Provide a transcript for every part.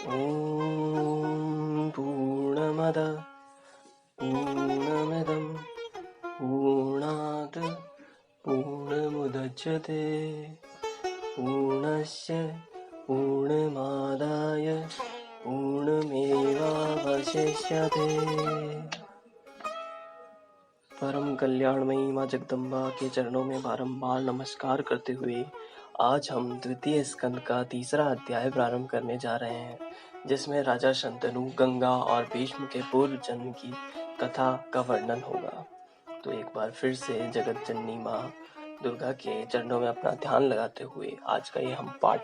ॐ पूर्णमद पूर्णमिदं पूर्णात् पूर्णमुदच्यते पूर्णस्य पूर्णमादाय पूर्णमेवावशिष्यते। परम कल्याणमयी माँ जगदम्बा के चरणों में बारंबार नमस्कार करते हुए आज हम द्वितीय स्कंद का तीसरा अध्याय प्रारंभ करने जा रहे हैं, जिसमें राजा शंतनु, गंगा और भीष्म के पूर्व जन्म की कथा का वर्णन होगा। तो एक बार फिर से जगत जननी माँ दुर्गा के चरणों में अपना ध्यान लगाते हुए आज का ये हम पाठ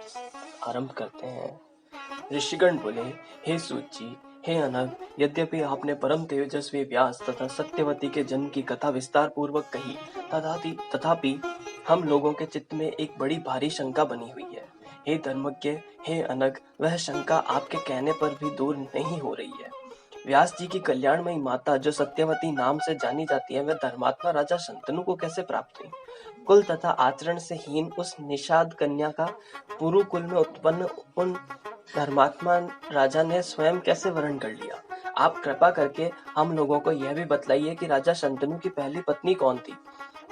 आरंभ करते हैं। ऋषिगण बोले, हे सूत जी, हे अनग, यद्यपि आपने परम तेजस्वी व्यास तथा सत्यवती के जन्म की कथा विस्तार पूर्वक कही, तथापि हम लोगों के चित्त में एक बड़ी भारी शंका बनी हुई है। हे धर्मज्ञ, हे अनग, वह शंका आपके कहने पर भी दूर नहीं हो रही है। व्यास जी की कल्याणमयी माता जो सत्यवती नाम से जानी जाती है, वह धर्मात्मा राजा शंतनु को कैसे प्राप्त हुई? कुल तथा आचरण से हीन उस निषाद कन्या का पुरु कुल में उत्पन्न उन धर्मात्मा राजा ने स्वयं कैसे वर्ण कर लिया? आप कृपा करके हम लोगों को यह भी बतलाइए कि राजा शंतनु की पहली पत्नी कौन थी?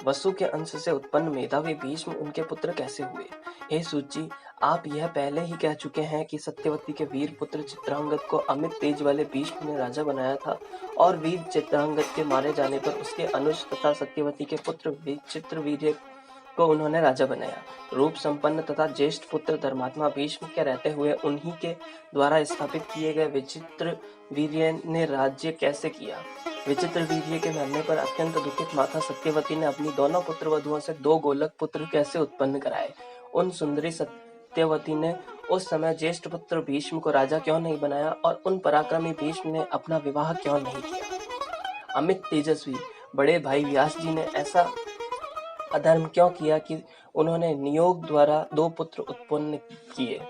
वसु के अंश से उत्पन्न मेधावी भीष्म उनके पुत्र कैसे हुए? हे सूत जी, आप यह पहले ही कह चुके हैं कि सत्यवती के वीर पुत्र चित्रांगद को अमित तेज वाले भीष्म ने राजा बनाया था और वीर चित्रांगद के मारे जाने पर उसके अनुज तथा सत्यवती के पुत्र चित्रवीर्य को उन्होंने राजा बनाया। रूप संपन्न तथा ज्येष्ठ पुत्र धर्मात्मा भीष्म के रहते हुए उन्हीं के द्वारा स्थापित किए गए विचित्र वीर्य ने राज्य कैसे किया? विचित्र वीर्य के मरने पर अत्यंत दुखित माता सत्यवती ने अपनी दोनों पुत्र वधुओं से 2 गोलक पुत्र कैसे उत्पन्न कराए? उन सुंदरी सत्यवती ने उस समय ज्येष्ठ पुत्र भीष्म को राजा क्यों नहीं बनाया और उन पराक्रमी भीष्म ने अपना विवाह क्यों नहीं किया? अमित तेजस्वी बड़े भाई व्यास जी ने ऐसा अधर्म क्यों किया कि उन्होंने नियोग द्वारा 2 पुत्र उत्पन्न किए?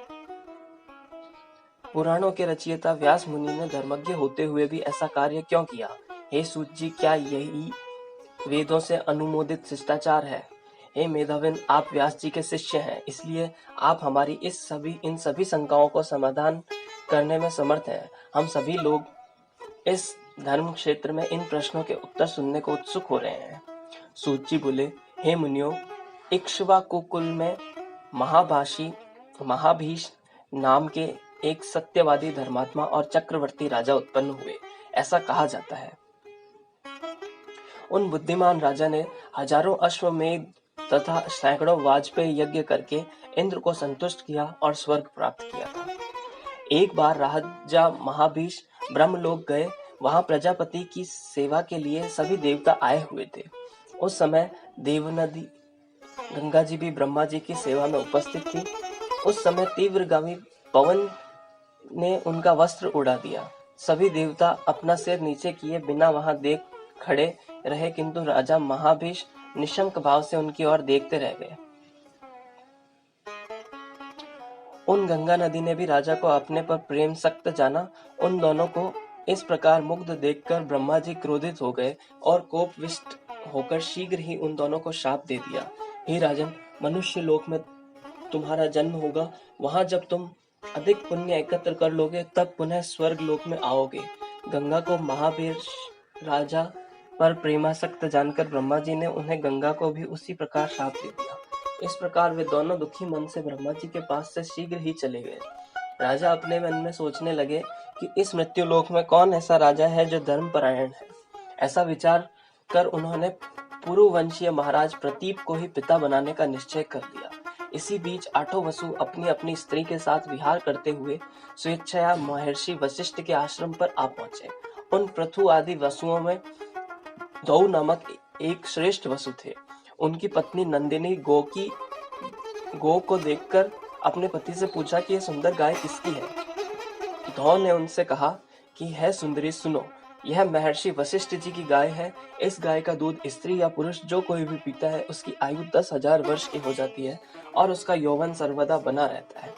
पुराणों के रचयिता व्यास मुनि ने धर्मज्ञ होते हुए भी ऐसा कार्य क्यों किया? हे सूत जी, क्या यही वेदों से अनुमोदित शिष्टाचार है? हे मेधाविन, आप व्यास जी के शिष्य हैं, इसलिए आप हमारी इन सभी शंकाओं को समाधान करने में समर्थ हैं। हम सभी लोग इस धर्म क्षेत्र में इन प्रश्नों के उत्तर सुनने को उत्सुक हो रहे हैं। सूत जी बोले, हे मुनियों, इक्ष्वाकु कुल में महाभीष नाम के एक सत्यवादी धर्मात्मा और चक्रवर्ती राजा उत्पन्न हुए, ऐसा कहा जाता है। उन बुद्धिमान राजा ने हजारों अश्वमेध तथा सैकड़ों वाजपेयी यज्ञ करके इंद्र को संतुष्ट किया और स्वर्ग प्राप्त किया था। एक बार राजा महाभीष ब्रह्मलोक गए। वहां प्रजापति की सेवा के लिए सभी देवता आए हुए थे। उस समय देवनदी गंगा जी भी ब्रह्मा जी की सेवा में उपस्थित थी। उस समय तीव्रगामी पवन ने उनका वस्त्र उड़ा दिया। सभी देवता अपना सिर नीचे किए बिना वहां देख खड़े रहे, किंतु राजा महाभीष निशंक भाव से उनकी ओर देखते रह गए। उन गंगा नदी ने भी राजा को अपने पर प्रेम सक्त जाना। उन दोनों को इस प्रकार मुग्ध देखकर ब्रह्मा जी क्रोधित हो गए और कोपविष्ट होकर शीघ्र ही उन दोनों को शाप दे दिया। हे राजन, मनुष्य लोक में तुम्हारा जन्म होगा। वहां जब तुम अधिक पुण्य एकत्र कर लोगे तब पुनः स्वर्ग लोक में आओगे। गंगा को महाभीष राजा पर प्रेमासक्त जानकर ब्रह्मा जी ने उन्हें गंगा को भी उसी प्रकार शाप दे दिया। इस प्रकार वे दोनों दुखी मन से ब्रह्मा जी के पास से शीघ्र ही चले गए। राजा अपने मन में सोचने लगे कि इस मृत्यु लोक में कौन ऐसा राजा है जो धर्मपरायण है। ऐसा विचार कर उन्होंने पुरुवंशीय महाराज प्रतीप को ही पिता बनाने का निश्चय कर लिया। इसी बीच 8 वसु अपनी अपनी स्त्री के साथ विहार करते हुए स्वेच्छया महर्षि वशिष्ठ के आश्रम पर आ पहुंचे। उन पृथु आदि वसुओं में धौ नामक एक श्रेष्ठ वसु थे। उनकी पत्नी नंदिनी गो को देखकर अपने पति से पूछा कि यह सुंदर गाय किसकी है। धौ ने उनसे कहा कि है सुंदरी, सुनो, यह महर्षि वशिष्ठ जी की गाय है। इस गाय का दूध स्त्री या पुरुष जो कोई भी पीता है उसकी आयु 10,000 वर्ष की हो जाती है और उसका यौवन सर्वदा बना रहता है।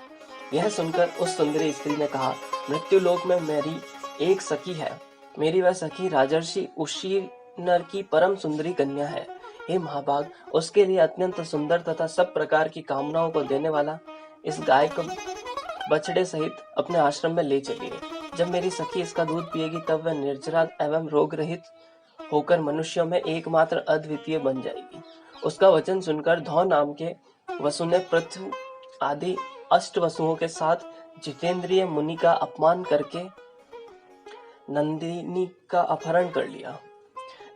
यह सुनकर उस सुंदरी स्त्री ने कहा, मृत्यु लोक में मेरी एक सखी है। मेरी वह सखी राजर्षि उशीनर की परम सुंदरी कन्या है। हे महाभाग, उसके लिए अत्यंत सुंदर तथा सब प्रकार की कामनाओं को देने वाला इस गाय को बछड़े सहित अपने आश्रम में ले चलिए। जब मेरी सखी इसका दूध पिएगी तब वह निर्जरा एवं रोग रहित होकर मनुष्यों में एकमात्र अद्वितीय बन जाएगी। उसका वचन सुनकर धौ नाम के वसु ने पृथु आदि 8 वसुओं के साथ जितेंद्रिय मुनि का अपमान करके नंदिनी का अपहरण कर लिया।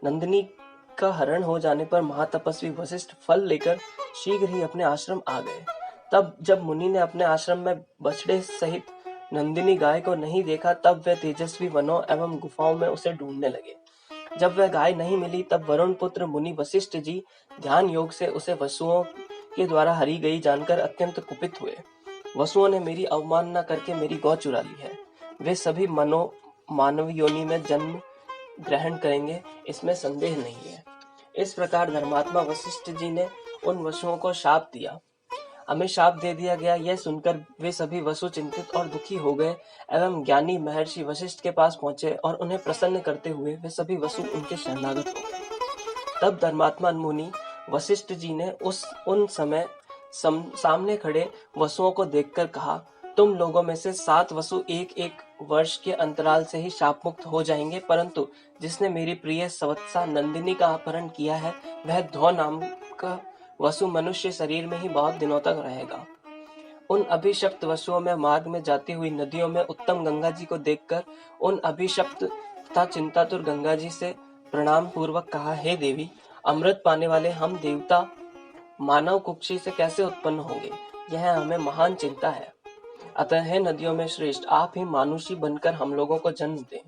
नंदिनी का हरण हो जाने पर महातपस्वी वशिष्ठ फल लेकर शीघ्र ही अपने आश्रम आ गए। तब जब मुनि ने अपने आश्रम में बछड़े सहित नंदिनी गाय को नहीं देखा, तब वे तेजस्वी वनों एवं गुफाओं में उसे ढूंढने लगे। जब वह गाय नहीं मिली, तब वरुण पुत्र मुनि वशिष्ठ जी ध्यान योग से उसे वसुओं के द्वारा हरी गई जानकर अत्यंत कुपित हुए। वसुओं ने मेरी अवमानना करके मेरी गौ चुरा ली है। वे सभी मानव योनि में जन्म ग्रहण करेंगे, इसमें संदेह नहीं है। इस प्रकार धर्मात्मा वशिष्ठ जी ने उन वसुओं को शाप दिया। हमें शाप दे दिया गया, यह सुनकर वे सभी वसु चिंतित और दुखी हो गए एवं ज्ञानी महर्षि वशिष्ठ के पास पहुंचे और उन्हें प्रसन्न करते हुए वे सभी वसु उनके शरणागत हो गए। तब धर्मात्मा मुनि वशिष्ठ जी ने उन समय सामने खड़े वसुओं को देखकर कहा, तुम लोगों में से 7 वसु एक वर्ष के अंतराल से ही शाप मुक्त हो जाएंगे, परंतु जिसने मेरी प्रिय सवत्सा नंदिनी का अपहरण किया है, वह धौ नाम का वसु मनुष्य शरीर में ही बहुत दिनों तक रहेगा। उन अभिशप्त वसुओं में मार्ग में जाती हुई नदियों में उत्तम गंगा जी को देखकर उन अभिशप्त तथा चिंतातुर गंगा जी से प्रणाम पूर्वक कहा, हे देवी, अमृत पाने वाले हम देवता मानव कुक्षी से कैसे उत्पन्न होंगे, यह हमें महान चिंता है। अतः हे नदियों में श्रेष्ठ, आप ही मानुषी बनकर हम लोगों को जन्म दें।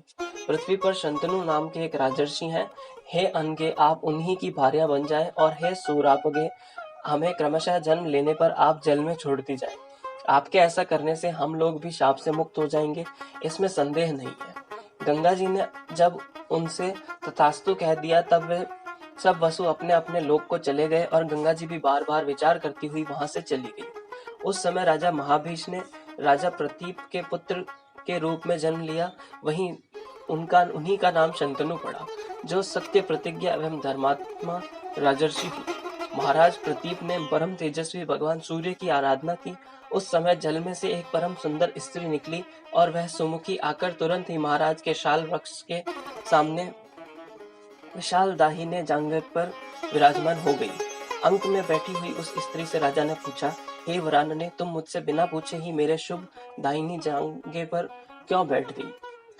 पृथ्वी पर शंतनु नाम के एक राजर्षि हैं, हे अनगे, आप उन्हीं की भार्या बन जाएं, और हे सूरापगे, हमें क्रमशः जन्म लेने पर आप जल में छोड़ती जाएं। आपके ऐसा करने से हम लोग भी शाप से मुक्त हो जाएंगे, इसमें संदेह नहीं है। गंगा जी ने जब उनसे तथास्तु कह दिया, तब वे सब वसु अपने अपने लोक को चले गए और गंगा जी भी बार बार विचार करती हुई वहां से चली गई। उस समय राजा महाभीष ने राजा प्रतीप के पुत्र के रूप में जन्म लिया। वहीं उन्हीं का नाम शंतनु पड़ा, जो सत्य प्रतिज्ञा एवं धर्मात्मा राजर्षि थे। महाराज प्रतीप ने परम तेजस्वी भगवान सूर्य की आराधना की। उस समय जल में से एक परम सुंदर स्त्री निकली और वह सुमुखी आकर तुरंत ही महाराज के शाल वृक्ष के सामने विशाल दाहिने जांघे पर विराजमान हो गई। अंक में बैठी हुई उस स्त्री से राजा ने पूछा, हे वरानने, तुम मुझसे बिना पूछे ही मेरे शुभ दाहिनी जांघे पर क्यों बैठ गई?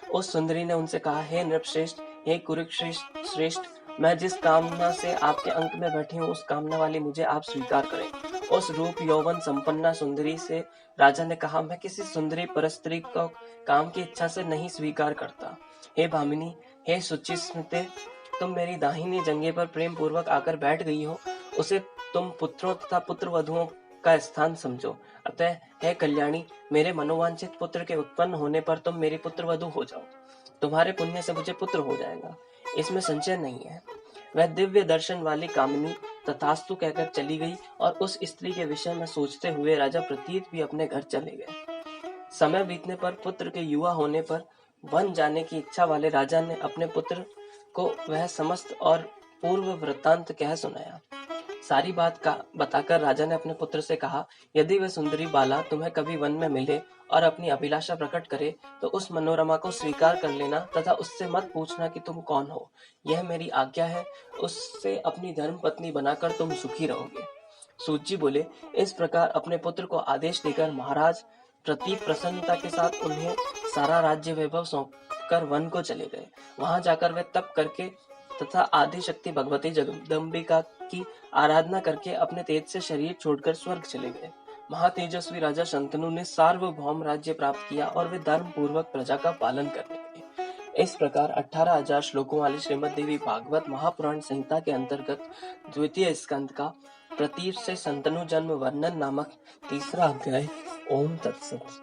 उस सुंदरी ने उनसे कहा, हे नृपश्रेष्ठ, हे कुरुश्रेष्ठ श्रेष्ठ, मैं जिस कामना से आपके अंक में बैठी हूँ, उस कामना वाली मुझे आप स्वीकार करें। उस रूप यौवन संपन्ना सुंदरी से राजा ने कहा, मैं किसी सुंदरी परस्त्री को काम की इच्छा से नहीं स्वीकार करता। हे भामिनी, हे सुचिस्मिते, तुम मेरी दाहिनी जंघे पर प्रेम पूर्वक आकर बैठ गई हो, उसे तुम पुत्रों तथा पुत्र वधुओं का स्थान समझो। अतः हे कल्याणी, मेरे मनोवांछित पुत्र के उत्पन्न होने पर तुम मेरी पुत्र वधु हो जाओ। तुम्हारे पुण्य से मुझे पुत्र हो जाएगा, इसमें संशय नहीं है। वह दिव्य दर्शन वाली कामिनी तथास्तु कहकर चली गई और उस स्त्री के विषय में सोचते हुए राजा प्रतीत भी अपने घर चले गए। समय बीतने पर पुत्र के युवा होने पर वन जाने की इच्छा वाले राजा ने अपने पुत्र को वह समस्त और पूर्व वृत्तांत कह सुनाया। सारी बात का बताकर राजा ने अपने पुत्र से कहा, यदि वह सुंदरी बाला तुम्हें कभी वन में मिले और अपनी अभिलाषा प्रकट करे, तो उस मनोरमा को स्वीकार कर लेना तथा उससे मत पूछना कि तुम कौन हो। यह मेरी आज्ञा है। उससे अपनी धर्म पत्नी बनाकर तुम सुखी रहोगे। सूत जी बोले, इस प्रकार अपने पुत्र को आदेश देकर महाराज प्रतीप प्रसन्नता के साथ उन्हें सारा राज्य वैभव सौंपकर वन को चले गए। वहां जाकर वे तप करके तथा आदि शक्ति भगवती जगदम्बिका की आराधना करके अपने तेज से शरीर छोड़कर स्वर्ग चले गए। महातेजस्वी राजा शंतनु ने सार्वभौम राज्य प्राप्त किया और वे धर्म पूर्वक प्रजा का पालन करने लगे। इस प्रकार 18,000 श्लोकों वाली श्रीमद् देवी भागवत महापुराण संहिता के अंतर्गत द्वितीय स्कंद का प्रतीप से शंतनु जन्म वर्णन नामक तीसरा अध्याय ओम तत्सत।